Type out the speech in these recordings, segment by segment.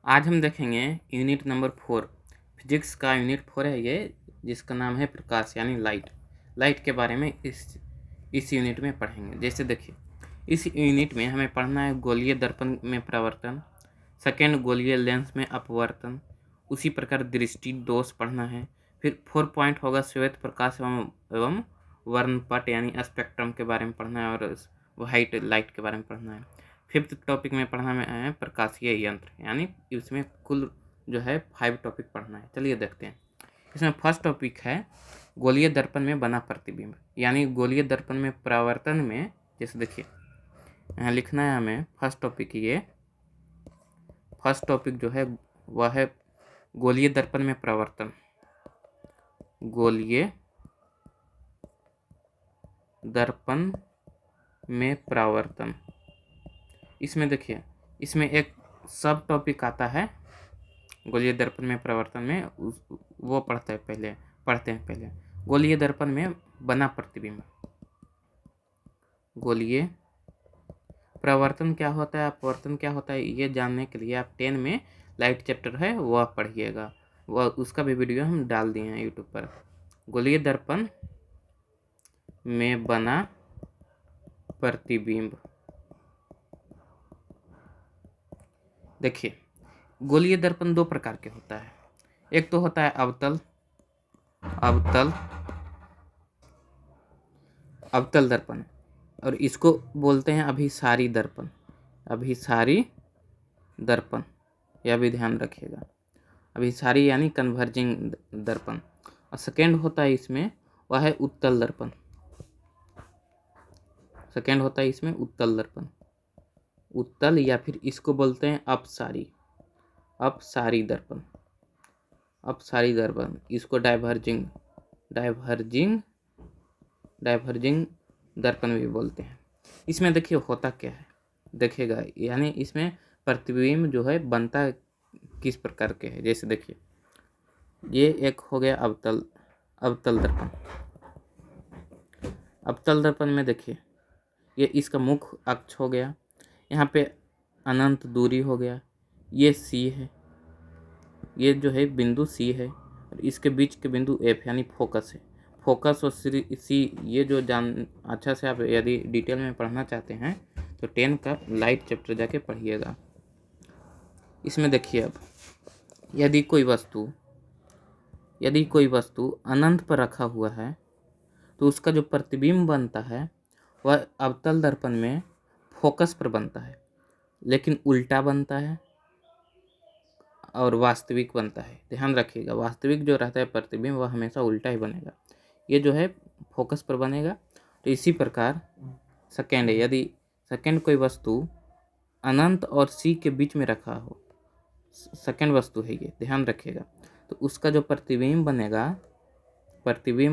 आज हम देखेंगे यूनिट नंबर 4 फिजिक्स का यूनिट 4 है ये, जिसका नाम है प्रकाश यानी लाइट के बारे में इस यूनिट में पढ़ेंगे। जैसे देखिए, इस यूनिट में हमें पढ़ना है गोलीय दर्पण में परावर्तन, सेकेंड गोलीय लेंस में अपवर्तन, उसी प्रकार दृष्टि दोष पढ़ना है। फिर 4 पॉइंट होगा श्वेत प्रकाश एवं वर्णपट यानी स्पेक्ट्रम के बारे में पढ़ना है, और वाइट लाइट के बारे में पढ़ना है। 5th टॉपिक में पढ़ना है प्रकाशीय यंत्र, यानी इसमें कुल जो है 5 टॉपिक पढ़ना है। चलिए देखते हैं। इसमें फर्स्ट टॉपिक है गोलीय दर्पण में बना प्रतिबिंब, यानी गोलीय दर्पण में परावर्तन में। जैसे देखिए, यहाँ लिखना है हमें फर्स्ट टॉपिक जो है वह है गोलीय दर्पण में परावर्तन। गोलीय दर्पण में परावर्तन, इसमें देखिए, इसमें एक सब टॉपिक आता है गोलीय दर्पण में परावर्तन में, वो पढ़ते हैं पहले गोलीय दर्पण में बना प्रतिबिंब। गोलीय परावर्तन क्या होता है, अपवर्तन क्या होता है, ये जानने के लिए आप 10 में लाइट चैप्टर है वह पढ़िएगा, वह उसका भी वीडियो हम डाल दिए हैं यूट्यूब पर। गोलीय दर्पण में बना प्रतिबिंब। देखिए, गोलीय दर्पण 2 प्रकार के होता है। एक तो होता है अवतल दर्पण, और इसको बोलते हैं अभिसारी दर्पण, यह भी ध्यान रखिएगा। अभिसारी यानी कन्वर्जिंग दर्पण। और सेकेंड होता है इसमें, वह है उत्तल दर्पण। उत्तल या फिर इसको बोलते हैं अपसारी दर्पण। इसको डाइवर्जिंग दर्पण भी बोलते हैं। इसमें देखिए होता क्या है, देखिएगा, यानी इसमें प्रतिबिंब जो है बनता किस प्रकार के है। जैसे देखिए, ये एक हो गया अवतल दर्पण में देखिए, ये इसका मुख्य अक्ष हो गया, यहाँ पे अनंत दूरी हो गया, ये सी है, ये जो है बिंदु सी है, और इसके बीच के बिंदु एफ यानी फोकस है। फोकस और सी ये जो अच्छा से आप यदि डिटेल में पढ़ना चाहते हैं तो 10 का लाइट चैप्टर जाके पढ़िएगा। इसमें देखिए, अब यदि कोई वस्तु अनंत पर रखा हुआ है तो उसका जो प्रतिबिंब बनता है वह अवतल दर्पण में फोकस पर बनता है, लेकिन उल्टा बनता है और वास्तविक बनता है। ध्यान रखिएगा, वास्तविक जो रहता है प्रतिबिंब वह हमेशा उल्टा ही बनेगा, ये जो है फोकस पर बनेगा। तो इसी प्रकार सेकेंड है, यदि सेकेंड कोई वस्तु अनंत और सी के बीच में रखा हो, सेकेंड वस्तु है ये, ध्यान रखिएगा, तो उसका जो प्रतिबिंब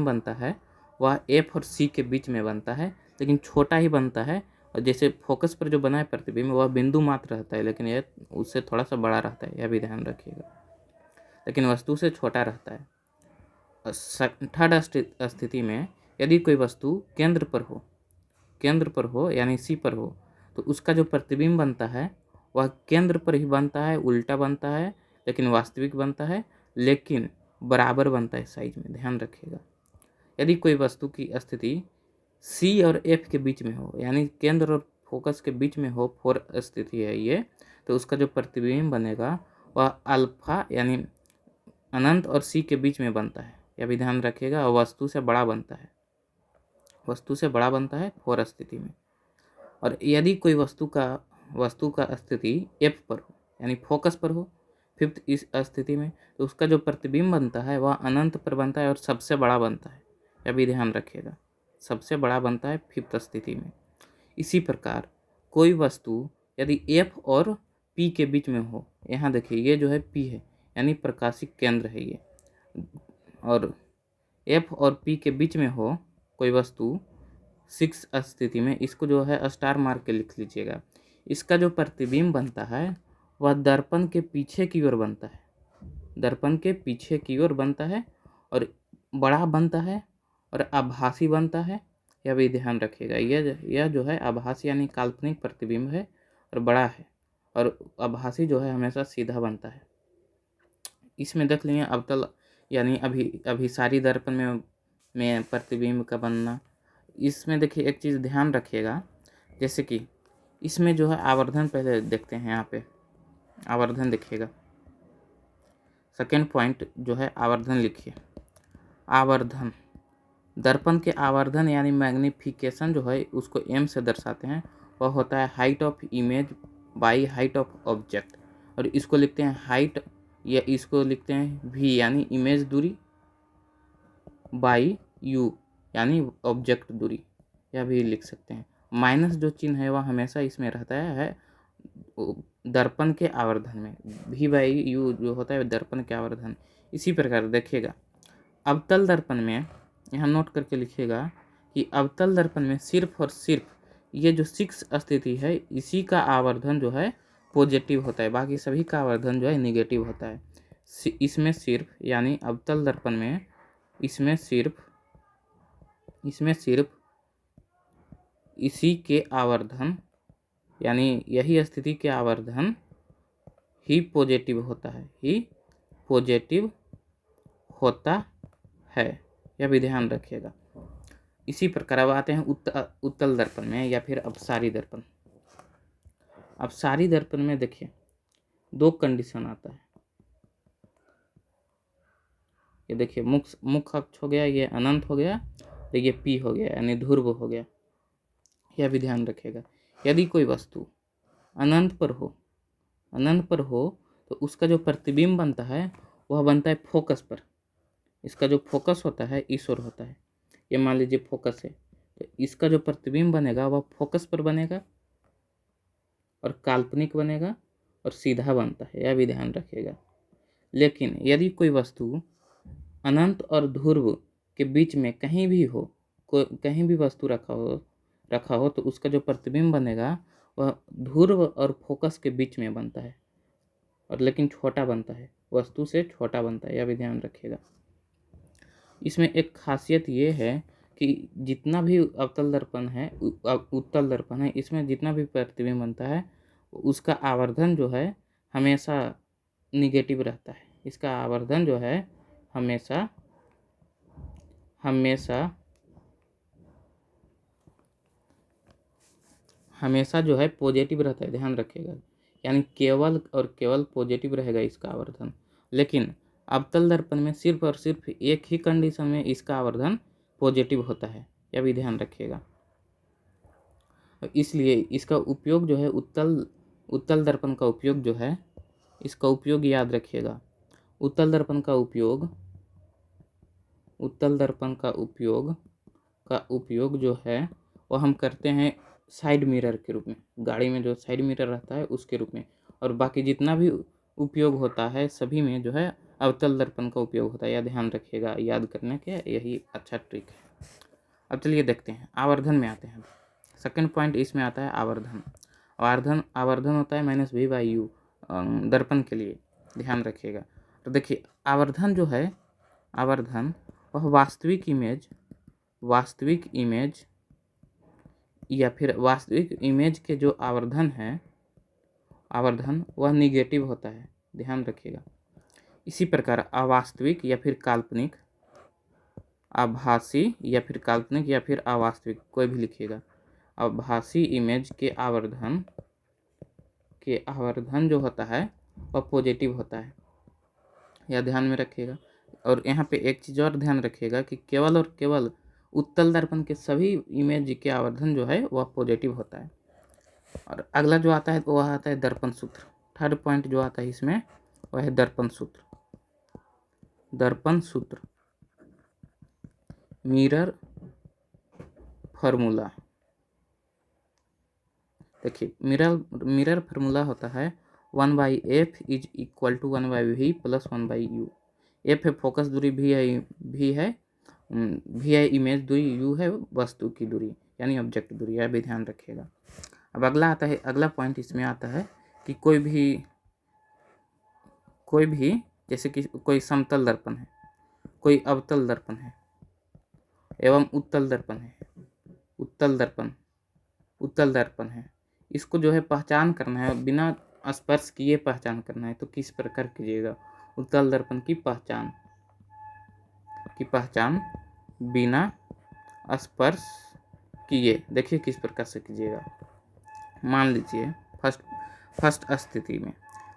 बनता है वह एफ और सी के बीच में बनता है, लेकिन छोटा ही बनता है। और जैसे फोकस पर जो बना है प्रतिबिंब वह बिंदु मात्र रहता है, लेकिन यह उससे थोड़ा सा बड़ा रहता है, यह भी ध्यान रखिएगा, लेकिन वस्तु से छोटा रहता है। थर्ड स्थिति में यदि कोई वस्तु केंद्र पर हो यानी सी पर हो, तो उसका जो प्रतिबिंब बनता है वह केंद्र पर ही बनता है, उल्टा बनता है, लेकिन वास्तविक बनता है, लेकिन बराबर बनता है साइज में। ध्यान रखिएगा, यदि कोई वस्तु की स्थिति सी और एफ के बीच में हो, यानी केंद्र और फोकस के बीच में हो, 4 स्थिति है ये, तो उसका जो प्रतिबिंब बनेगा वह अल्फा यानी अनंत और सी के बीच में बनता है, यह भी ध्यान रखिएगा, और वस्तु से बड़ा बनता है 4 स्थिति में। और यदि कोई वस्तु का स्थिति एफ पर हो यानी फोकस पर हो 5th इस स्थिति में, तो उसका जो प्रतिबिंब बनता है वह अनंत पर बनता है और सबसे बड़ा बनता है, यह भी ध्यान रखिएगा, सबसे बड़ा बनता है 5th स्थिति में। इसी प्रकार कोई वस्तु यदि एफ और पी के बीच में हो, यहाँ देखिए ये जो है पी है यानी प्रकाशिक केंद्र है ये, और एफ और पी के बीच में हो कोई वस्तु 6 स्थिति में, इसको जो है स्टार मार्क के लिख लीजिएगा। इसका जो प्रतिबिंब बनता है वह दर्पण के पीछे की ओर बनता है, और बड़ा बनता है और आभासी बनता है, यह भी ध्यान रखिएगा। यह जो है आभासी यानी काल्पनिक प्रतिबिंब है और बड़ा है, और आभासी जो है हमेशा सीधा बनता है। इसमें देख लिए अवतल यानी अभिसारी दर्पण में प्रतिबिंब का बनना। इसमें देखिए एक चीज़ ध्यान रखिएगा, जैसे कि इसमें जो है आवर्धन पहले देखते हैं। यहाँ पे आवर्धन देखिएगा, सेकेंड पॉइंट जो है आवर्धन लिखिए। आवर्धन, दर्पण के आवर्धन यानी मैग्निफिकेशन जो है उसको m से दर्शाते हैं। वह होता है height of image by height of object, और इसको लिखते हैं हाइट, या इसको लिखते हैं v यानी इमेज दूरी बाई u यानी ऑब्जेक्ट दूरी, यह भी लिख सकते हैं। माइनस जो चिन्ह है वह हमेशा इसमें रहता है दर्पण के आवर्धन में, v बाई u जो होता है दर्पण के आवर्धन। इसी प्रकार देखिएगा अवतल दर्पण में, यहाँ नोट करके लिखिएगा कि अवतल दर्पण में सिर्फ और सिर्फ ये जो 6 स्थिति है इसी का आवर्धन जो है पॉजिटिव होता है, बाकी सभी का आवर्धन जो है निगेटिव होता है। इसमें सिर्फ यानी अवतल दर्पण में इसमें सिर्फ इसी के आवर्धन यानी यही स्थिति के आवर्धन ही पॉजिटिव होता है, यह भी ध्यान रखिएगा। इसी प्रकार अब आते हैं उत्तल दर्पण में या फिर अपसारी दर्पण। अपसारी दर्पण में देखिए 2 कंडीशन आता है। ये देखिए मुख अक्ष हो गया, ये अनंत हो गया, तो ये P हो गया यानी ध्रुव हो गया, यह भी ध्यान रखिएगा। यदि कोई वस्तु अनंत पर हो तो उसका जो प्रतिबिंब बनता है वह बनता है फोकस पर। इसका जो फोकस होता है ईश्वर होता है। ये मान लीजिए फोकस है, तो इसका जो प्रतिबिंब बनेगा वह फोकस पर बनेगा और काल्पनिक बनेगा और सीधा बनता है, यह भी ध्यान रखिएगा। लेकिन यदि कोई वस्तु अनंत और ध्रुव के बीच में कहीं भी वस्तु रखा हो तो उसका जो प्रतिबिंब बनेगा वह ध्रुव और फोकस के बीच में बनता है, और लेकिन छोटा बनता है, वस्तु से छोटा बनता है, यह भी ध्यान रखिएगा। इसमें एक खासियत ये है कि जितना भी अवतल दर्पण है उत्तल दर्पण है, इसमें जितना भी प्रतिबिंब बनता है उसका आवर्धन जो है हमेशा निगेटिव रहता है। इसका आवर्धन जो है हमेशा जो है पॉजिटिव रहता है, ध्यान रखिएगा। यानी केवल और केवल पॉजिटिव रहेगा इसका आवर्धन। लेकिन अवतल दर्पण में सिर्फ और सिर्फ एक ही कंडीशन में इसका आवर्धन पॉजिटिव होता है, यह भी ध्यान रखिएगा। इसलिए इसका उपयोग जो है उत्तल दर्पण का उपयोग जो है, इसका उपयोग याद रखिएगा। उत्तल दर्पण का उपयोग जो है वो हम करते हैं साइड मिरर के रूप में, गाड़ी में जो साइड मिरर रहता है उसके रूप में, और बाकी जितना भी उपयोग होता है सभी में जो है अवतल दर्पण का उपयोग होता है, यह ध्यान रखिएगा। याद करने के यही अच्छा ट्रिक है। अब चलिए देखते हैं आवर्धन में आते हैं। सेकंड पॉइंट इसमें आता है आवर्धन होता है -v/u दर्पण के लिए, ध्यान रखिएगा। तो देखिए आवर्धन जो है, आवर्धन वह वास्तविक इमेज के जो आवर्धन है, आवर्धन वह निगेटिव होता है, ध्यान रखिएगा। इसी प्रकार अवास्तविक या फिर काल्पनिक, आभासी या फिर काल्पनिक या फिर अवास्तविक, कोई भी लिखिएगा। आभासी इमेज के आवर्धन जो होता है वह पॉजिटिव होता है, यह ध्यान में रखिएगा। और यहाँ पे एक चीज़ और ध्यान रखिएगा कि केवल और केवल उत्तल दर्पण के सभी इमेज के आवर्धन जो है वह पॉजिटिव होता है। और अगला जो आता है वह आता है दर्पण सूत्र। थर्ड पॉइंट जो आता है इसमें वह है दर्पण सूत्र, मिरर फार्मूला। देखिए मिरर फार्मूला होता है 1/f is equal to 1/v plus 1/u। f है फोकस दूरी, v है इमेज दूरी, u है वस्तु की दूरी यानी ऑब्जेक्ट दूरी, यह भी ध्यान रखिएगा। अब अगला पॉइंट इसमें आता है कि कोई भी जैसे कि कोई समतल दर्पण है, कोई अवतल दर्पण है एवं उत्तल दर्पण है, इसको जो है पहचान करना है बिना स्पर्श किए पहचान करना है तो किस प्रकार कीजिएगा? उत्तल दर्पण की पहचान बिना स्पर्श किए देखिए किस प्रकार से कीजिएगा। मान लीजिए फर्स्ट स्थिति में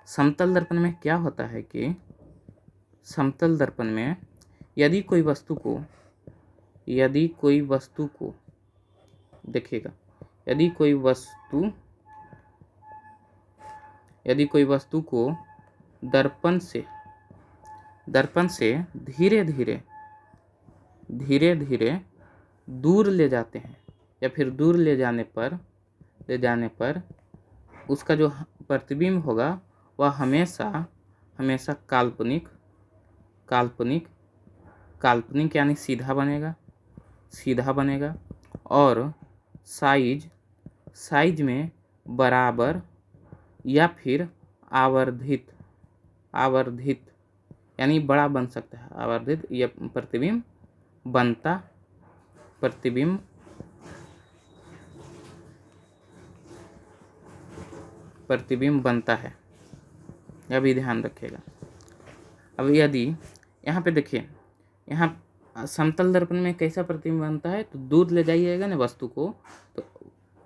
समतल दर्पण में क्या होता है कि समतल दर्पण में यदि कोई वस्तु को देखिएगा, यदि कोई वस्तु को दर्पण से धीरे धीरे दूर ले जाते हैं या फिर दूर ले जाने पर उसका जो प्रतिबिंब होगा वह हमेशा काल्पनिक यानी सीधा बनेगा और साइज में बराबर या फिर आवर्धित यानी बड़ा बन सकता है। आवर्धित यह प्रतिबिंब बनता है, यह भी ध्यान रखिएगा। अब यदि यहाँ पे देखिए, यहाँ समतल दर्पण में कैसा प्रतिबिंब बनता है तो दूर ले जाइएगा ना वस्तु को तो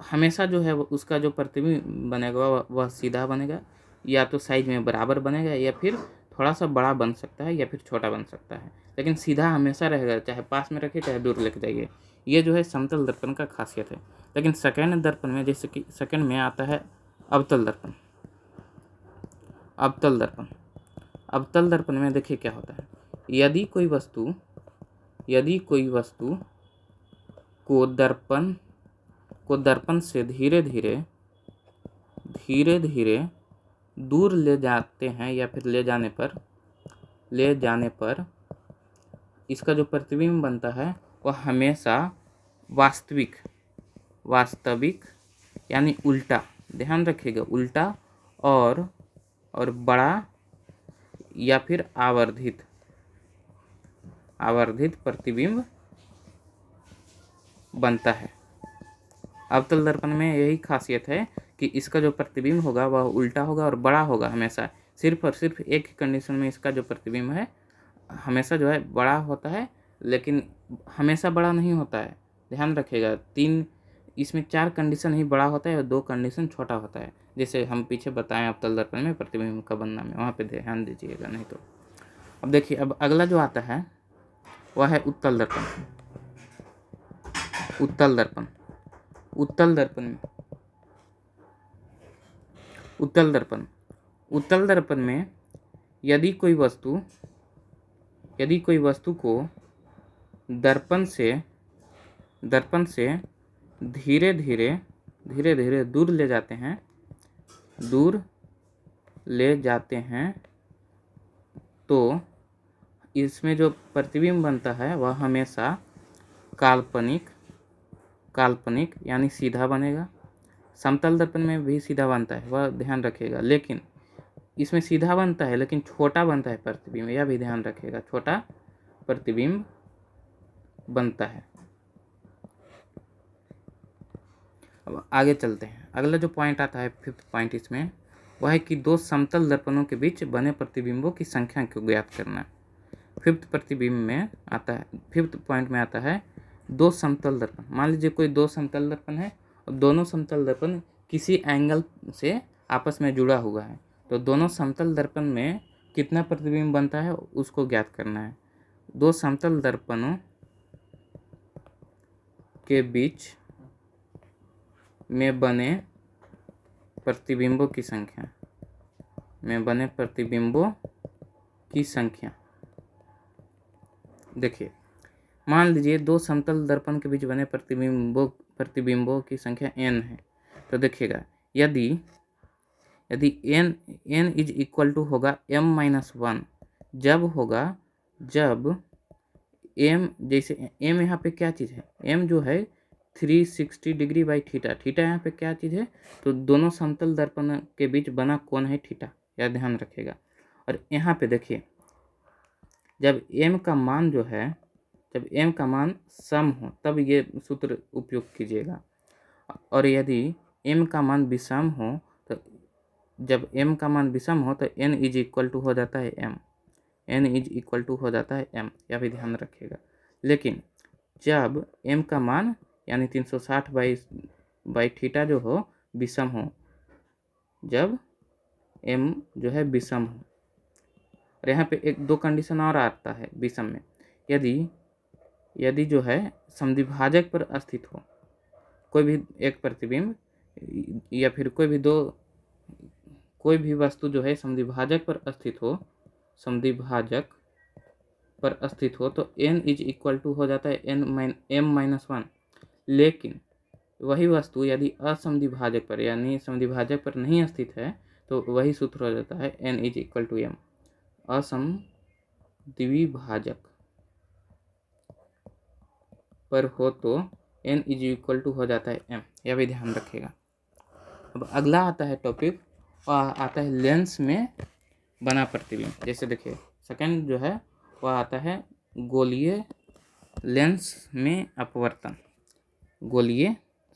हमेशा जो है उसका जो प्रतिबिंब बनेगा वह सीधा बनेगा, या तो साइज में बराबर बनेगा या फिर थोड़ा सा बड़ा बन सकता है या फिर छोटा बन सकता है, लेकिन सीधा हमेशा रहेगा, चाहे पास में रखिए चाहे दूर लेके जाइए। ये जो है समतल दर्पण का खासियत है। लेकिन सेकंड दर्पण में, जैसे कि सेकंड में आता है अवतल दर्पण में देखिए क्या होता है। यदि कोई वस्तु को दर्पण से धीरे धीरे दूर ले जाते हैं या फिर ले जाने पर इसका जो प्रतिबिंब बनता है वह हमेशा वास्तविक यानी उल्टा, ध्यान रखिएगा, उल्टा और बड़ा या फिर आवर्धित प्रतिबिंब बनता है। अवतल दर्पण में यही खासियत है कि इसका जो प्रतिबिंब होगा वह उल्टा होगा और बड़ा होगा हमेशा। सिर्फ और सिर्फ एक ही कंडीशन में इसका जो प्रतिबिंब है हमेशा जो है बड़ा होता है, लेकिन हमेशा बड़ा नहीं होता है, ध्यान रखिएगा। इसमें 4 कंडीशन ही बड़ा होता है और 2 कंडीशन छोटा होता है, जैसे हम पीछे बताएं अवतल दर्पण में प्रतिबिंब का बनना में, वहाँ पे ध्यान दीजिएगा नहीं तो। अब देखिए, अब अगला जो आता है वह है उत्तल दर्पण में यदि कोई वस्तु को दर्पण से धीरे धीरे दूर ले जाते हैं तो इसमें जो प्रतिबिंब बनता है वह हमेशा काल्पनिक यानी सीधा बनेगा। समतल दर्पण में भी सीधा बनता है, वह ध्यान रखिएगा, लेकिन इसमें सीधा बनता है लेकिन छोटा बनता है प्रतिबिंब, यह भी ध्यान रखिएगा, छोटा प्रतिबिंब बनता है। अब आगे चलते हैं। अगला जो पॉइंट आता है, 5th पॉइंट इसमें, वह है कि 2 समतल दर्पणों के बीच बने प्रतिबिंबों की संख्या को ज्ञात करना। 5th पॉइंट में आता है 2 समतल दर्पण। मान लीजिए कोई 2 समतल दर्पण है और दोनों समतल दर्पण किसी एंगल से आपस में जुड़ा हुआ है, तो दोनों समतल दर्पण में कितना प्रतिबिंब बनता है उसको ज्ञात करना है। 2 समतल दर्पणों के बीच में बने प्रतिबिंबों की संख्या देखिए, मान लीजिए 2 समतल दर्पण के बीच बने प्रतिबिंबों की संख्या n है, तो देखिएगा, यदि n इज इक्वल टू होगा m-1, जब m, जैसे m यहाँ पे क्या चीज़ है, m जो है 360 डिग्री बाई थीटा यहाँ पे क्या चीज़ है, तो दोनों समतल दर्पण के बीच बना कोण है थीटा, यह ध्यान रखिएगा। और यहाँ पे देखिए, जब m का मान सम हो तब ये सूत्र उपयोग कीजिएगा, और यदि m का मान विषम हो तो जब m का मान विषम हो तो n इज इक्वल टू हो जाता है m, n is equal to हो जाता है m, यह भी ध्यान रखिएगा। लेकिन जब m का मान यानी 360 बाई थीटा जो हो विषम हो, जब m जो है विषम हो। और यहाँ पे एक दो कंडीशन और आता है विषम में, यदि जो है समद्विभाजक पर स्थित हो कोई भी एक प्रतिबिंब, या फिर कोई भी वस्तु जो है समद्विभाजक पर स्थित हो तो n इज इक्वल टू हो जाता है m-1। लेकिन वही वस्तु यदि असमद्विभाजक पर यानी समद्विभाजक पर नहीं स्थित है तो वही सूत्र हो जाता है n is equal to m। असमद्विभाजक पर हो तो n इज इक्वल टू हो जाता है m, यह भी ध्यान रखिएगा। अब अगला आता है टॉपिक, वह आता है लेंस में बना प्रतिबिंब। जैसे देखिए सेकंड जो है वह आता है गोलीय लेंस में अपवर्तन।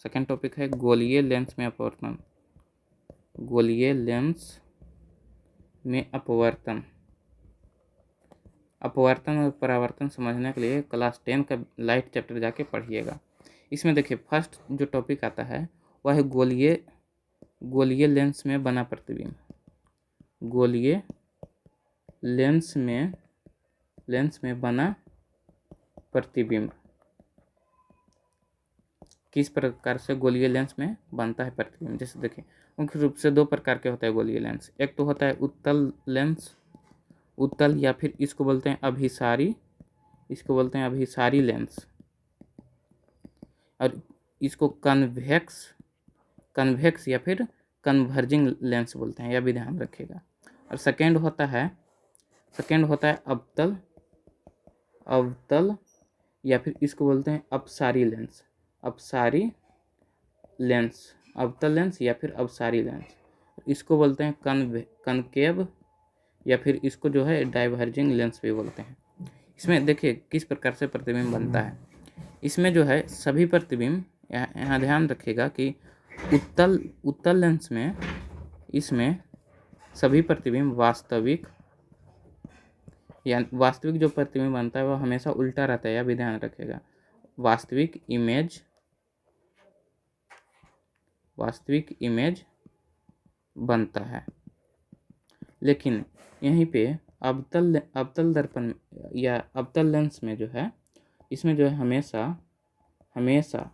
सेकंड टॉपिक है गोलीय लेंस में अपवर्तन। गोलीय लेंस में अपवर्तन और परावर्तन समझने के लिए क्लास 10 का लाइट चैप्टर जाके पढ़िएगा। इसमें देखिए फर्स्ट जो टॉपिक आता है वह है गोलीय लेंस में बना प्रतिबिंब। गोलीय लेंस में बना प्रतिबिंब किस प्रकार से गोलीय लेंस में बनता है प्रतिबिंब। जैसे देखिए मुख्य रूप से दो प्रकार के होता है गोलीय लेंस। एक तो होता है उत्तल लेंस, उत्तल या फिर इसको बोलते हैं अभिसारी लेंस, और इसको कन्वेक्स या फिर कन्वर्जिंग लेंस बोलते हैं, यह भी ध्यान रखिएगा। और सेकेंड होता है अवतल या फिर इसको बोलते हैं अपसारी लेंस, अवतल लेंस या फिर अपसारी लेंस। इसको बोलते हैं कनकेव या फिर इसको जो है डाइवर्जिंग लेंस भी बोलते हैं। इसमें देखिए किस प्रकार से प्रतिबिंब बनता है। इसमें जो है सभी प्रतिबिंब, यहाँ ध्यान रखिएगा कि उत्तल लेंस में इसमें सभी प्रतिबिंब वास्तविक जो प्रतिबिंब बनता है वह हमेशा उल्टा रहता है, यह भी ध्यान रखिएगा। वास्तविक इमेज बनता है। लेकिन यहीं पे अवतल दर्पण या अवतल लेंस में जो है, इसमें जो है हमेशा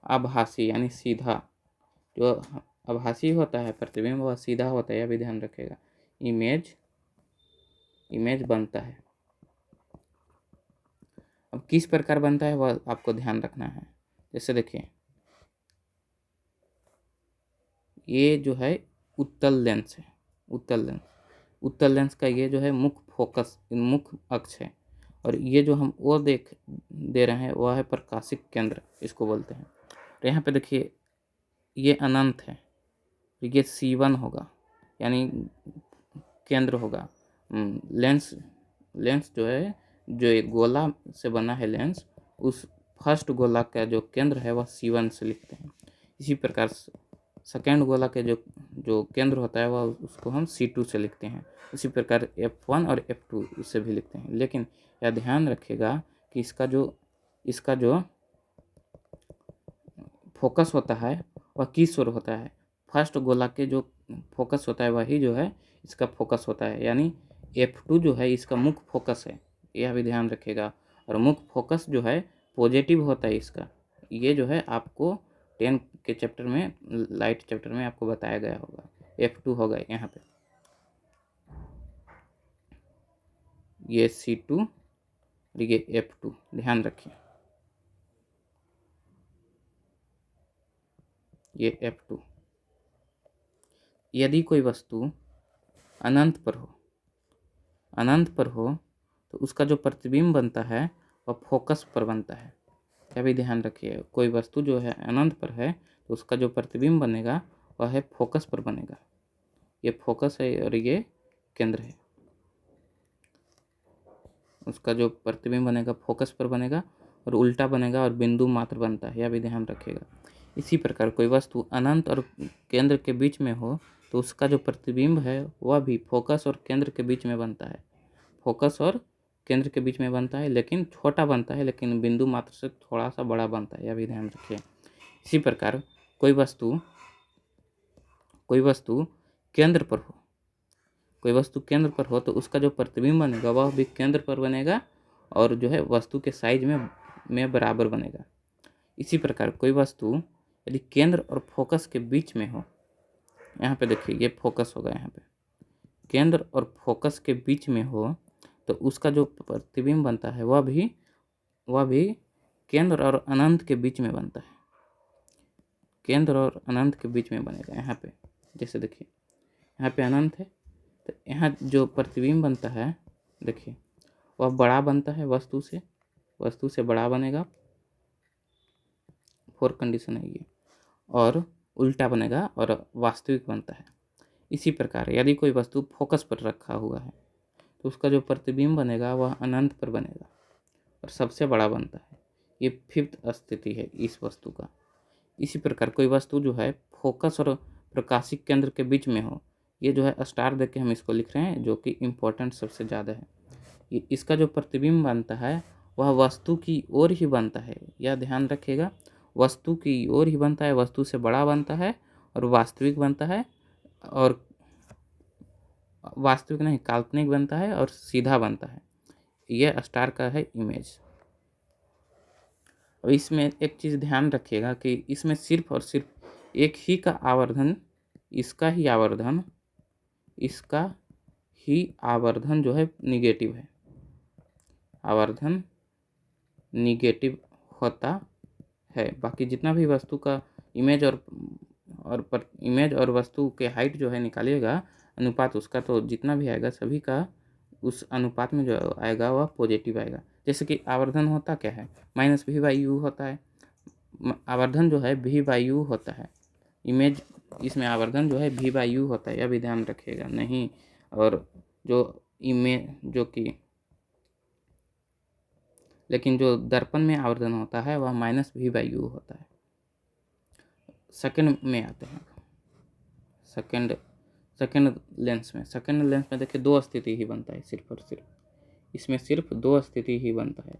आभासी यानी सीधा, जो आभासी होता है प्रतिबिंब वह सीधा होता है, यह भी ध्यान रखिएगा। इमेज बनता है। अब किस प्रकार बनता है वह आपको ध्यान रखना है। जैसे देखिए ये जो है उत्तल लेंस है, उत्तल लेंस का ये जो है मुख्य अक्ष है, और ये जो हम वो दे रहे हैं वह है प्रकाशिक केंद्र, इसको बोलते हैं। तो यहाँ पे देखिए ये अनंत है, ये C1 होगा यानी केंद्र होगा। लेंस जो है, जो एक गोला से बना है लेंस, उस फर्स्ट गोला का जो केंद्र है वह C1 से लिखते हैं। इसी प्रकार सेकेंड गोला के जो केंद्र होता है वह उसको हम C2 से लिखते हैं। इसी प्रकार F1 और F2 से भी लिखते हैं। लेकिन यह ध्यान रखिएगा कि इसका जो फोकस होता है वह किस ओर होता है। फर्स्ट गोला के जो फोकस होता है वही जो है इसका फोकस होता है, यानी F2 जो है इसका मुख्य फोकस है, यह भी ध्यान रखिएगा। और मुख्य फोकस जो है पॉजिटिव होता है इसका, ये जो है आपको 10 के चैप्टर में, लाइट चैप्टर में आपको बताया गया होगा। F2 होगा यहाँ पे, ये C2 और ये F2, ध्यान रखिए ये F2। यदि कोई वस्तु अनंत पर हो तो उसका जो प्रतिबिंब बनता है वह फोकस पर बनता है, यह भी ध्यान रखिए। कोई वस्तु जो है अनंत पर है तो उसका जो प्रतिबिंब बनेगा वह है फोकस पर बनेगा। ये फोकस है और ये केंद्र है, उसका जो प्रतिबिंब बनेगा फोकस पर बनेगा और उल्टा बनेगा और बिंदु मात्र बनता है, यह भी ध्यान रखिएगा। इसी प्रकार कोई वस्तु अनंत और केंद्र के बीच में हो तो उसका जो प्रतिबिंब है वह भी फोकस और केंद्र के बीच में बनता है। फोकस और केंद्र के बीच में बनता है, लेकिन छोटा बनता है, लेकिन बिंदु मात्र से थोड़ा सा बड़ा बनता है, यह भी ध्यान रखिए। इसी प्रकार कोई वस्तु केंद्र पर हो, कोई वस्तु केंद्र पर हो तो उसका जो प्रतिबिंब बनेगा वह भी केंद्र पर बनेगा और जो है वस्तु के साइज में बराबर बनेगा। इसी प्रकार कोई वस्तु यदि केंद्र और फोकस के बीच में हो, यहाँ पे देखिए ये फोकस होगा, यहाँ पे केंद्र और फोकस के बीच में हो तो उसका जो प्रतिबिंब बनता है वह भी केंद्र और अनंत के बीच में बनता है, केंद्र और अनंत के बीच में बनेगा। यहाँ पे जैसे देखिए यहाँ पे अनंत है तो यहाँ जो प्रतिबिंब बनता है देखिए वह बड़ा बनता है, वस्तु से बड़ा बनेगा, 4 कंडीशन है ये, और उल्टा बनेगा और वास्तविक बनता है। इसी प्रकार यदि कोई वस्तु फोकस पर रखा हुआ है तो उसका जो प्रतिबिंब बनेगा वह अनंत पर बनेगा और सबसे बड़ा बनता है। ये 5th स्थिति है इस वस्तु का। इसी प्रकार कोई वस्तु जो है फोकस और प्रकाशिक केंद्र के बीच में हो, ये जो है स्टार देख के हम इसको लिख रहे हैं जो कि इम्पोर्टेंट सबसे ज़्यादा है। ये इसका जो प्रतिबिंब बनता है वह वस्तु की ओर ही बनता है, यह ध्यान रखिएगा, वस्तु की ओर ही बनता है, वस्तु से बड़ा बनता है और वास्तविक बनता है, और वास्तविक नहीं काल्पनिक बनता है और सीधा बनता है। यह स्टार का है इमेज। और इसमें एक चीज़ ध्यान रखिएगा कि इसमें सिर्फ और सिर्फ एक ही का आवर्धन, इसका ही आवर्धन जो है निगेटिव है, आवर्धन निगेटिव होता है। बाकी जितना भी वस्तु का इमेज इमेज और वस्तु के हाइट जो है निकालिएगा अनुपात उसका, तो जितना भी आएगा सभी का उस अनुपात में जो आएगा वह पॉजिटिव आएगा। जैसे कि आवर्धन होता क्या है, -v/u होता है, आवर्धन जो है v/u होता है, इमेज इसमें आवर्धन जो है v/u होता है, यह भी ध्यान रखिएगा नहीं। और जो इमेज जो कि लेकिन जो दर्पण में आवर्धन होता है वह -v/u होता है। सेकंड में आते हैं, सेकंड लेंस में देखिए 2 स्थिति ही बनता है, सिर्फ और सिर्फ इसमें सिर्फ 2 स्थिति ही बनता है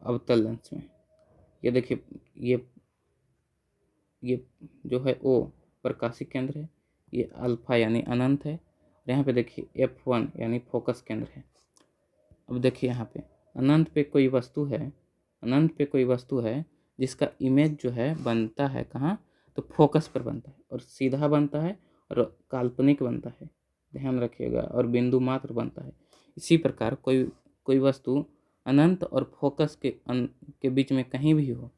अवतल लेंस में। ये देखिए ये जो है O प्रकाशिक केंद्र है, ये अल्फा यानी अनंत है, और यहाँ पे देखिए F1 यानी फोकस केंद्र है। अब देखिए यहाँ पे अनंत पे कोई वस्तु है जिसका इमेज जो है बनता है कहाँ, तो फोकस पर बनता है और सीधा बनता है और काल्पनिक बनता है, ध्यान रखिएगा, और बिंदु मात्र बनता है। इसी प्रकार कोई वस्तु अनंत और फोकस के बीच में कहीं भी हो,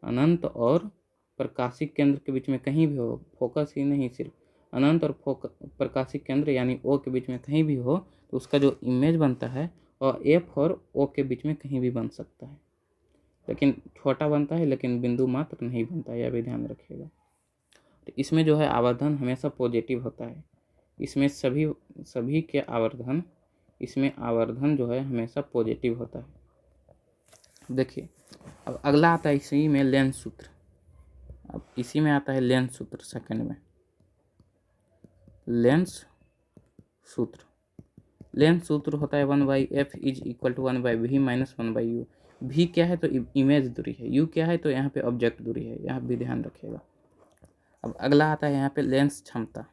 अनंत और प्रकाशिक केंद्र के बीच में कहीं भी हो, फोकस ही नहीं सिर्फ अनंत और प्रकाशिक केंद्र यानी O के बीच में कहीं भी हो, तो उसका जो इमेज बनता है और F और O के बीच में कहीं भी बन सकता है, लेकिन छोटा बनता है, लेकिन बिंदु मात्र नहीं बनता है, यह भी ध्यान रखिएगा। तो इसमें जो है आवर्धन हमेशा पॉजिटिव होता है, इसमें सभी के आवर्धन, इसमें आवर्धन जो है हमेशा पॉजिटिव होता है। देखिए अब अगला आता है इसी में लेंस सूत्र। अब इसी में आता है लेंस सूत्र, सेकंड में लेंस सूत्र होता है 1/f is equal to 1/v minus 1/u। v क्या है तो इमेज दूरी है, u क्या है तो यहाँ पे ऑब्जेक्ट दूरी है, यहाँ भी ध्यान रखिएगा। अब अगला आता है यहाँ पे लेंस क्षमता।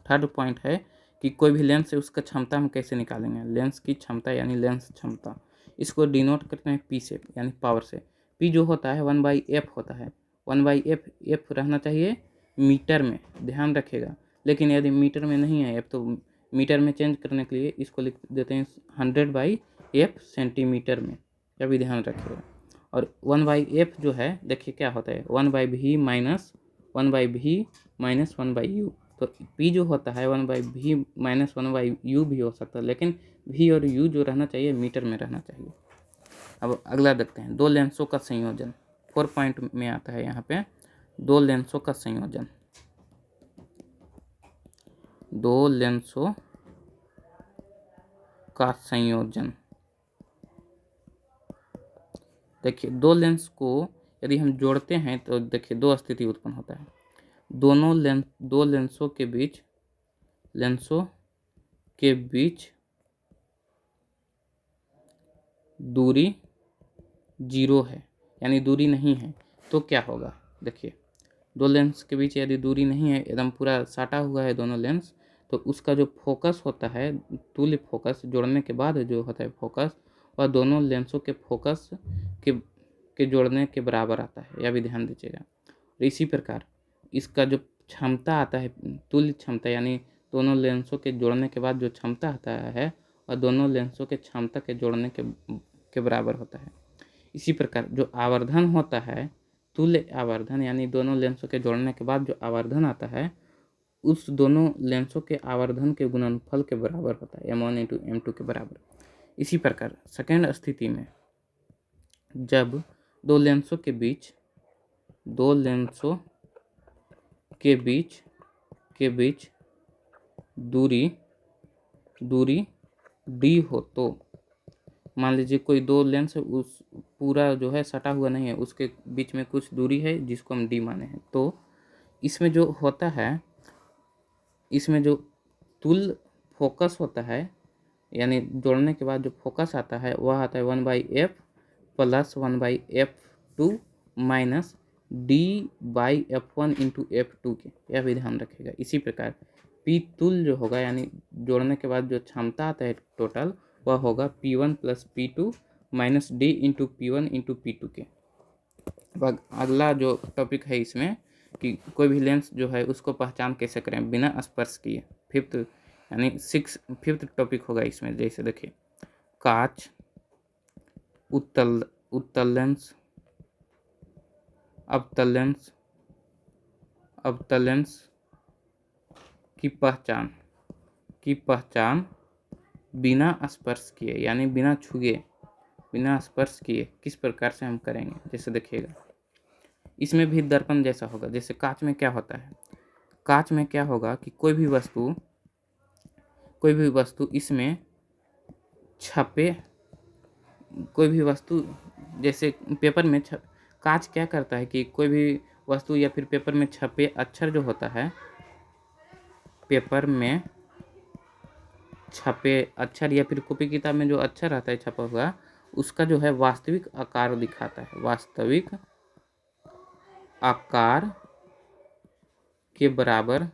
थर्ड पॉइंट है कि कोई भी लेंस है उसका क्षमता हम कैसे निकालेंगे, लेंस की क्षमता यानी लेंस क्षमता, इसको डिनोट करते हैं p से यानी पावर से। p जो होता है 1/f होता है, 1/f रहना चाहिए मीटर में, ध्यान रखिएगा, लेकिन यदि मीटर में नहीं है f तो मीटर में चेंज करने के लिए इसको लिख देते हैं 100/f सेंटीमीटर में, यह भी ध्यान रखिएगा। और 1/f जो है देखिए क्या होता है 1/v माइनस 1/u, तो p जो होता है 1/v माइनस 1/u भी हो सकता है, लेकिन v और u जो रहना चाहिए मीटर में रहना चाहिए। अब अगला देखते हैं 2 लेंसों का संयोजन, 4 पॉइंट में आता है यहाँ पे 2 लेंसों का संयोजन। 2 लेंसों का संयोजन, देखिए 2 लेंस को यदि हम जोड़ते हैं तो देखिए दो स्थिति उत्पन्न होता है। दो लेंसों के बीच दूरी 0 है, यानी दूरी नहीं है, तो क्या होगा? देखिए दो लेंस के बीच यदि दूरी नहीं है, एकदम पूरा साटा हुआ है दोनों लेंस, तो उसका जो फोकस होता है, तुल्य फोकस जोड़ने के बाद जो होता है फोकस, वह दोनों लेंसों के फोकस के जोड़ने के बराबर आता है, यह भी ध्यान दीजिएगा। और इसी प्रकार इसका जो क्षमता आता है, तुल्य क्षमता, यानी दोनों लेंसों के जोड़ने के बाद जो क्षमता आता है वह दोनों लेंसों के क्षमता के जोड़ने के बराबर होता है। इसी प्रकार जो आवर्धन होता है, तुल्य आवर्धन, यानी दोनों लेंसों के जोड़ने के बाद जो आवर्धन आता है, उस दोनों लेंसों के आवर्धन के गुणनफल के बराबर होता है, m1 इंटू m2 के बराबर। इसी प्रकार सेकेंड स्थिति में जब दो लेंसों के बीच दूरी d हो, तो मान लीजिए कोई दो लेंस उस पूरा जो है सटा हुआ नहीं है, उसके बीच में कुछ दूरी है जिसको हम d माने हैं, तो इसमें जो होता है, इसमें जो तुल्य फोकस होता है, यानी जोड़ने के बाद जो फोकस आता है वह आता है 1/f plus 1/f2 minus d/f1 into f2 के, यह भी ध्यान रखिएगा। इसी प्रकार P तुल्य जो होगा, यानी जोड़ने के बाद जो क्षमता आता है टोटल, वह होगा P1 plus P2 minus d into P1 into P2 के। अब अगला जो टॉपिक है इसमें कि कोई भी लेंस जो है उसको पहचान कैसे करें बिना स्पर्श किए, फिफ्थ टॉपिक होगा इसमें। जैसे देखिए कांच, उत्तल लेंस, अवतल लेंस की पहचान बिना स्पर्श किए, यानी बिना छुए, बिना स्पर्श किए किस प्रकार से हम करेंगे। जैसे देखिएगा इसमें भी दर्पण जैसा होगा। जैसे कांच में क्या होता है, कांच में क्या होगा कि कोई भी वस्तु इसमें छपे, कोई भी वस्तु जैसे पेपर में कांच क्या करता है कि कोई भी वस्तु या फिर पेपर में छपे अक्षर जो होता है, पेपर में छपे अक्षर या फिर कॉपी किताब में जो अक्षर रहता है छपा हुआ, उसका जो है वास्तविक आकार दिखाता है, वास्तविक आकार के बराबर